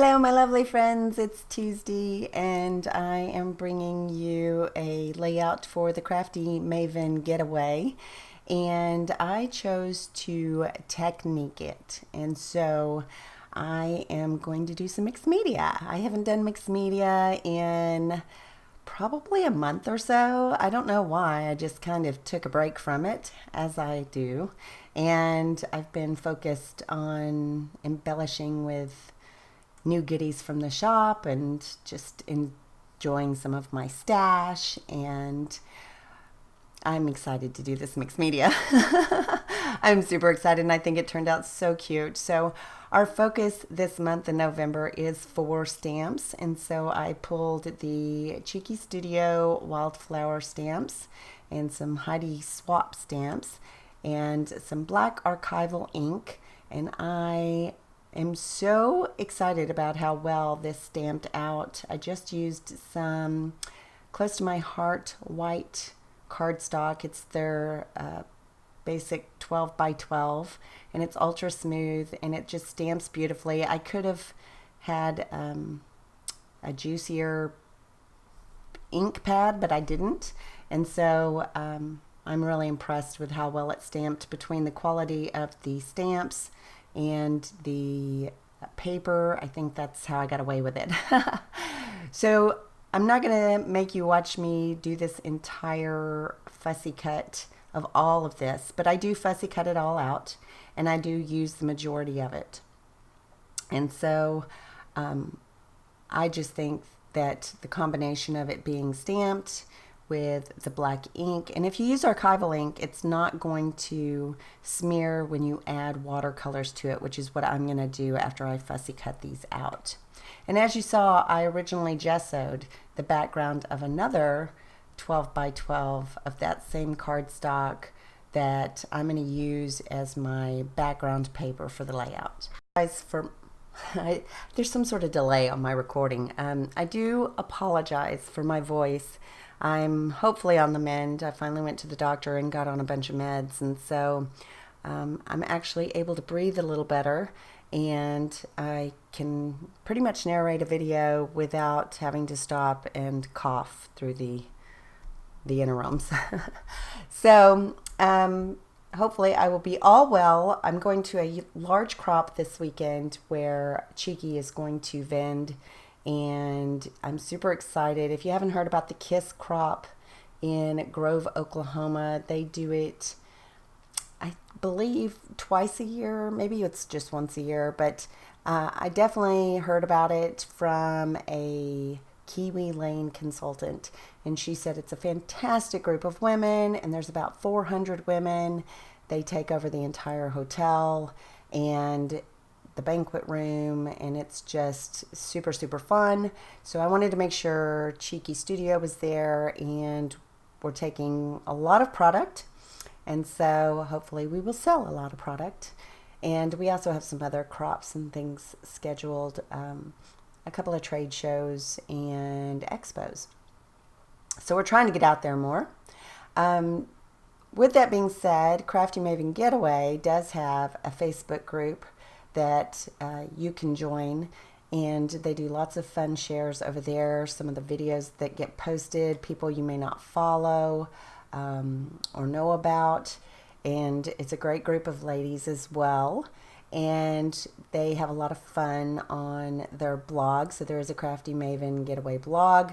Hello, my lovely friends. It's Tuesday, and I am bringing you a layout for the Crafty Maven Getaway. And I chose to technique it. And so I am going to do some mixed media. I haven't done mixed media in probably a month or so. I don't know why. I just kind of took a break from it, as I do. And I've been focused on embellishing with new goodies from the shop and just enjoying some of my stash, and I'm excited to do this mixed media. I'm super excited, and I think it turned out so cute. So our focus this month in November is for stamps, and so I pulled the Cheeky Studio Wildflower stamps and some Heidi Swap stamps and some black archival ink, and I am so excited about how well this stamped out. I just used some close to my heart white cardstock. It's their basic 12 by 12, and it's ultra smooth, and it just stamps beautifully. I could have had a juicier ink pad, but I didn't, and so I'm really impressed with how well it stamped between the quality of the stamps and the paper. I think that's how I got away with it. So I'm not going to make you watch me do this entire fussy cut of all of this, but I do fussy cut it all out, and I do use the majority of it. And so I just think that the combination of it being stamped with the black ink, and if you use archival ink, it's not going to smear when you add watercolors to it, which is what I'm going to do after I fussy cut these out. And as you saw, I originally gessoed the background of another 12 by 12 of that same cardstock that I'm going to use as my background paper for the layout. Guys, there's some sort of delay on my recording. I do apologize for my voice. I'm hopefully on the mend. I finally went to the doctor and got on a bunch of meds, and so I'm actually able to breathe a little better, and I can pretty much narrate a video without having to stop and cough through the interims. So hopefully I will be all well. I'm going to a large crop this weekend where Cheeky is going to vend, and I'm super excited. If you haven't heard about the Kiss crop in Grove, Oklahoma, they do it, I believe, twice a year. Maybe it's just once a year, but I definitely heard about it from a Kiwi Lane consultant, and she said it's a fantastic group of women, and there's about 400 women. They take over the entire hotel and the banquet room, and it's just super, super fun. So I wanted to make sure Cheeky Studio was there, and we're taking a lot of product, and so hopefully we will sell a lot of product. And we also have some other crops and things scheduled, a couple of trade shows and expos. So we're trying to get out there more. With that being said, Crafty Maven Getaway does have a Facebook group that you can join, and they do lots of fun shares over there. Some of the videos that get posted, people you may not follow or know about, and it's a great group of ladies as well, and they have a lot of fun on their blog. So there is a Crafty Maven Getaway blog,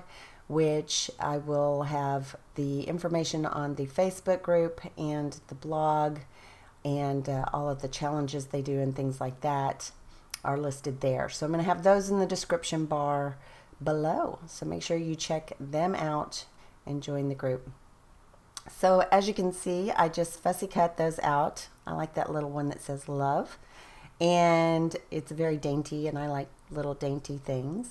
which I will have the information on the Facebook group and the blog, and all of the challenges they do and things like that are listed there. So I'm going to have those in the description bar below. So make sure you check them out and join the group. So as you can see, I just fussy cut those out. I like that little one that says love, and it's very dainty, and I like little dainty things.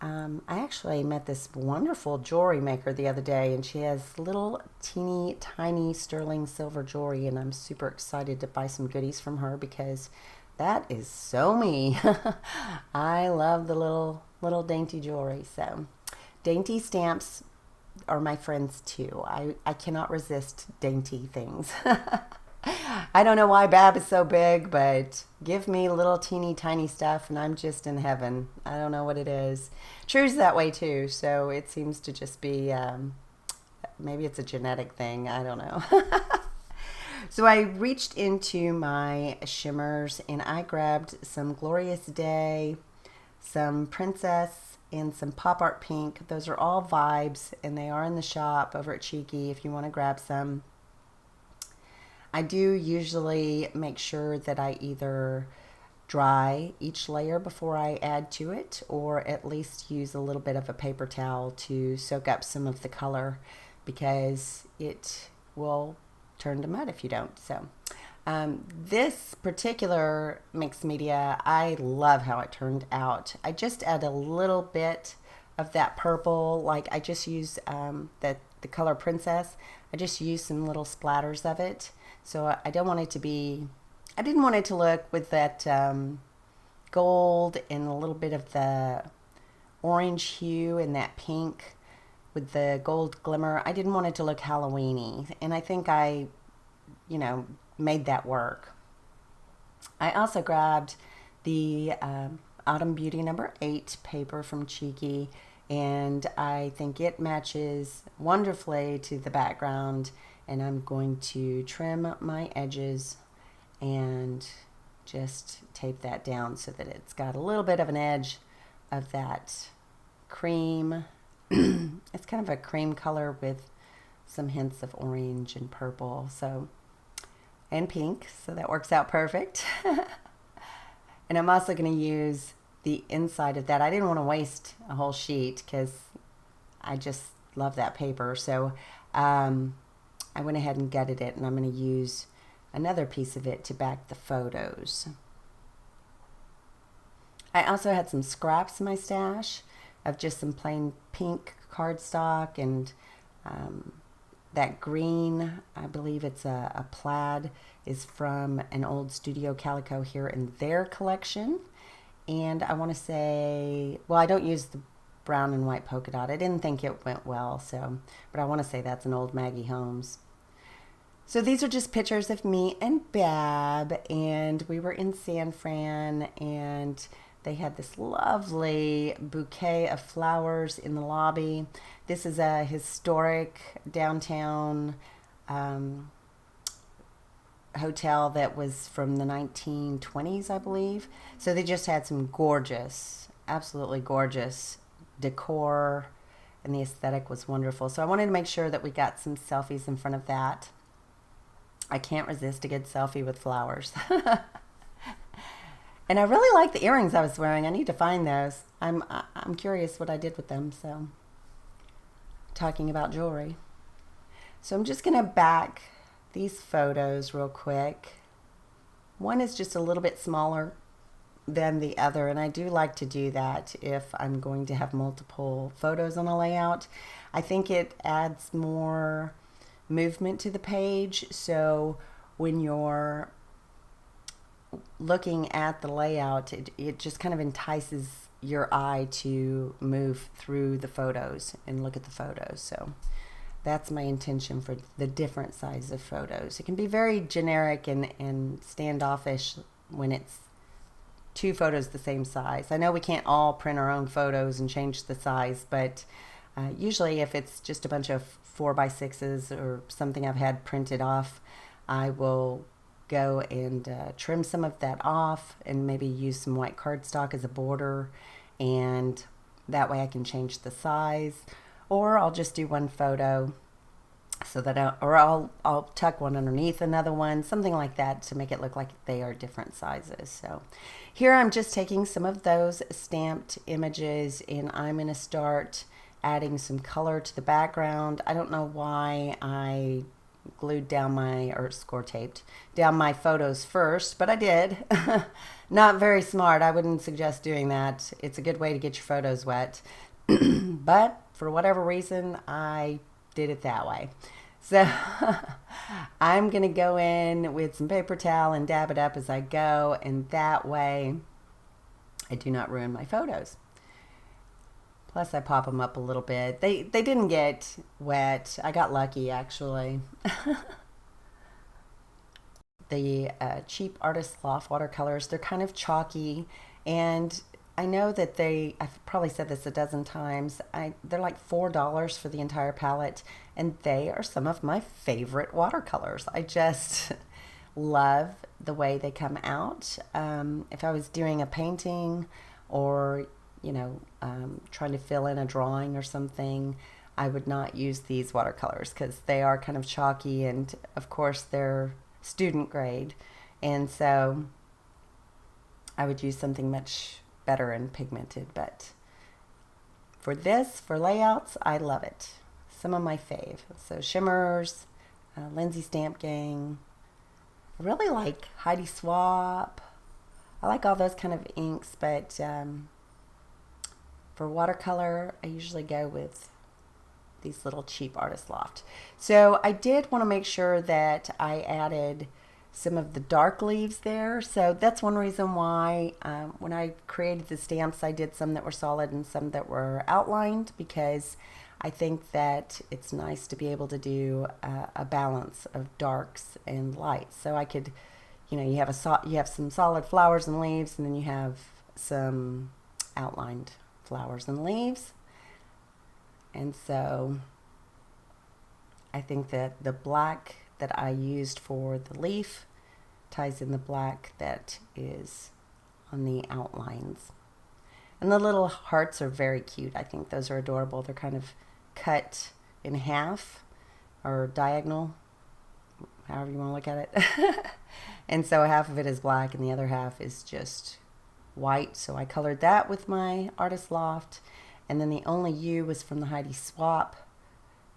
I actually met this wonderful jewelry maker the other day, and she has little teeny tiny sterling silver jewelry, and I'm super excited to buy some goodies from her because that is so me. I love the little dainty jewelry. So dainty stamps are my friends too. I cannot resist dainty things. I don't know why Bab is so big, but give me little teeny tiny stuff and I'm just in heaven. I don't know what it is. True's that way too, so it seems to just be, maybe it's a genetic thing. I don't know. So I reached into my shimmers and I grabbed some Glorious Day, some Princess, and some Pop Art Pink. Those are all vibes and they are in the shop over at Cheeky if you want to grab some. I do usually make sure that I either dry each layer before I add to it, or at least use a little bit of a paper towel to soak up some of the color, because it will turn to mud if you don't. So this particular mixed media, I love how it turned out. I just add a little bit of that purple, like I just use the color Princess. I just use some little splatters of it. So I don't want it to be, I didn't want it to look with that gold and a little bit of the orange hue and that pink with the gold glimmer. I didn't want it to look Halloween-y, and I think I, made that work. I also grabbed the Autumn Beauty number 8 paper from Cheeky, and I think it matches wonderfully to the background, and I'm going to trim my edges and just tape that down so that it's got a little bit of an edge of that cream. It's kind of a cream color with some hints of orange and purple, and pink, so that works out perfect. And I'm also going to use the inside of that. I didn't want to waste a whole sheet because I just love that paper, so I went ahead and gutted it, and I'm going to use another piece of it to back the photos. I also had some scraps in my stash of just some plain pink cardstock, and that green, I believe it's a plaid, is from an old Studio Calico here in their collection. And I want to say, well, I don't use the brown and white polka dot. I didn't think it went well, but I want to say that's an old Maggie Holmes. So these are just pictures of me and Bab, and we were in San Fran, and they had this lovely bouquet of flowers in the lobby. This is a historic downtown hotel that was from the 1920s, I believe. So they just had some gorgeous, absolutely gorgeous decor, and the aesthetic was wonderful. So I wanted to make sure that we got some selfies in front of that. I can't resist a good selfie with flowers. And I really like the earrings I was wearing. I need to find those. I'm curious what I did with them. So, talking about jewelry. So I'm just going to back these photos real quick. One is just a little bit smaller than the other, and I do like to do that if I'm going to have multiple photos on a layout. I think it adds more movement to the page, so when you're looking at the layout, it just kind of entices your eye to move through the photos and look at the photos. So that's my intention for the different sizes of photos. It can be very generic and standoffish when it's two photos the same size. I know we can't all print our own photos and change the size, but usually if it's just a bunch of 4x6s or something I've had printed off, I will go and trim some of that off and maybe use some white cardstock as a border, and that way I can change the size, or I'll just do one photo so that I'll tuck one underneath another one, something like that, to make it look like they are different sizes. So here I'm just taking some of those stamped images, and I'm going to start adding some color to the background. I don't know why I glued down or score taped down my photos first, but I did. Not very smart. I wouldn't suggest doing that. It's a good way to get your photos wet. But for whatever reason, I did it that way. So I'm going to go in with some paper towel and dab it up as I go, and that way I do not ruin my photos. Plus I pop them up a little bit. They didn't get wet. I got lucky, actually. the cheap Artist Loft watercolors. They're kind of chalky, and I know that I've probably said this a dozen times, they're like $4 for the entire palette, and they are some of my favorite watercolors. I just love the way they come out. If I was doing a painting or, trying to fill in a drawing or something, I would not use these watercolors because they are kind of chalky, and of course they're student grade, and so I would use something much better and pigmented. But for layouts, I love it. Some of my fave. So shimmers, Lindsay Stamp Gang. I really like Heidi Swap. I like all those kind of inks, but for watercolor, I usually go with these little cheap Artist Loft. So I did want to make sure that I added some of the dark leaves there. So that's one reason why when I created the stamps, I did some that were solid and some that were outlined, because I think that it's nice to be able to do a balance of darks and lights. So I could, you have some solid flowers and leaves, and then you have some outlined flowers and leaves. And so I think that the black that I used for the leaf ties in the black that is on the outlines. And the little hearts are very cute. I think those are adorable. They're kind of cut in half or diagonal, however you want to look at it. And so half of it is black and the other half is just white. So I colored that with my Artist Loft. And then the only U was from the Heidi Swap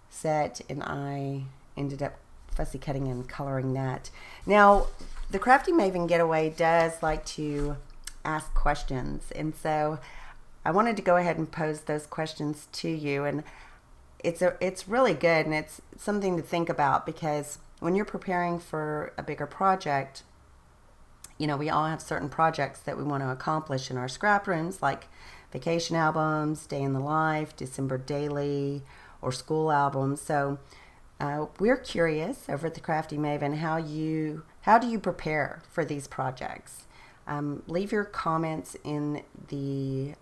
set, and I ended up fussy cutting and coloring that. Now, the Crafty Maven Getaway does like to ask questions, and so I wanted to go ahead and pose those questions to you. And it's really good, and it's something to think about, because when you're preparing for a bigger project, we all have certain projects that we want to accomplish in our scrap rooms, like vacation albums, day in the life, December daily, or school albums. So we're curious over at the Crafty Maven, how do you prepare for these projects? Leave your comments in the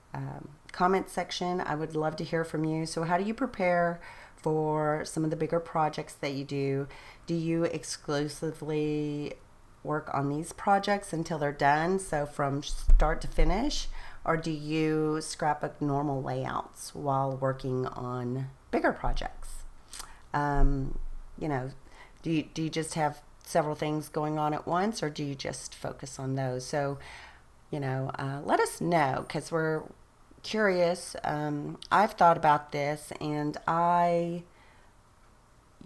comment section. I would love to hear from you. So how do you prepare for some of the bigger projects that you do? Do you exclusively work on these projects until they're done, so from start to finish, or do you scrapbook normal layouts while working on bigger projects? Do you just have several things going on at once, or do you just focus on those? So, let us know, because we're curious. I've thought about this, and I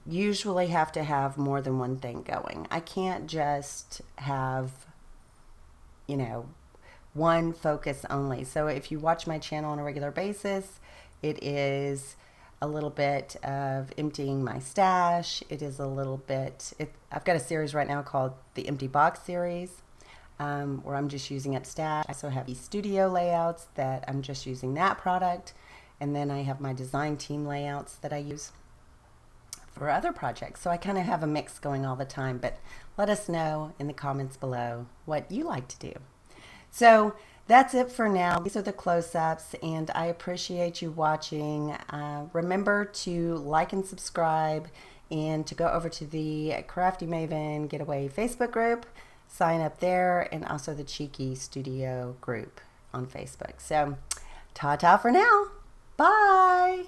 usually have to have more than one thing going. I can't just have, one focus only. So if you watch my channel on a regular basis, it is a little bit of emptying my stash. It is a little bit, I've got a series right now called the Empty Box series, where I'm just using up stash. I also have these studio layouts that I'm just using that product. And then I have my design team layouts that I use for other projects. So I kind of have a mix going all the time, but let us know in the comments below what you like to do. So that's it for now. These are the close-ups, and I appreciate you watching. Remember to like and subscribe, and to go over to the Crafty Maven Getaway Facebook group, sign up there, and also the Cheeky Studio group on Facebook. So ta-ta for now. Bye.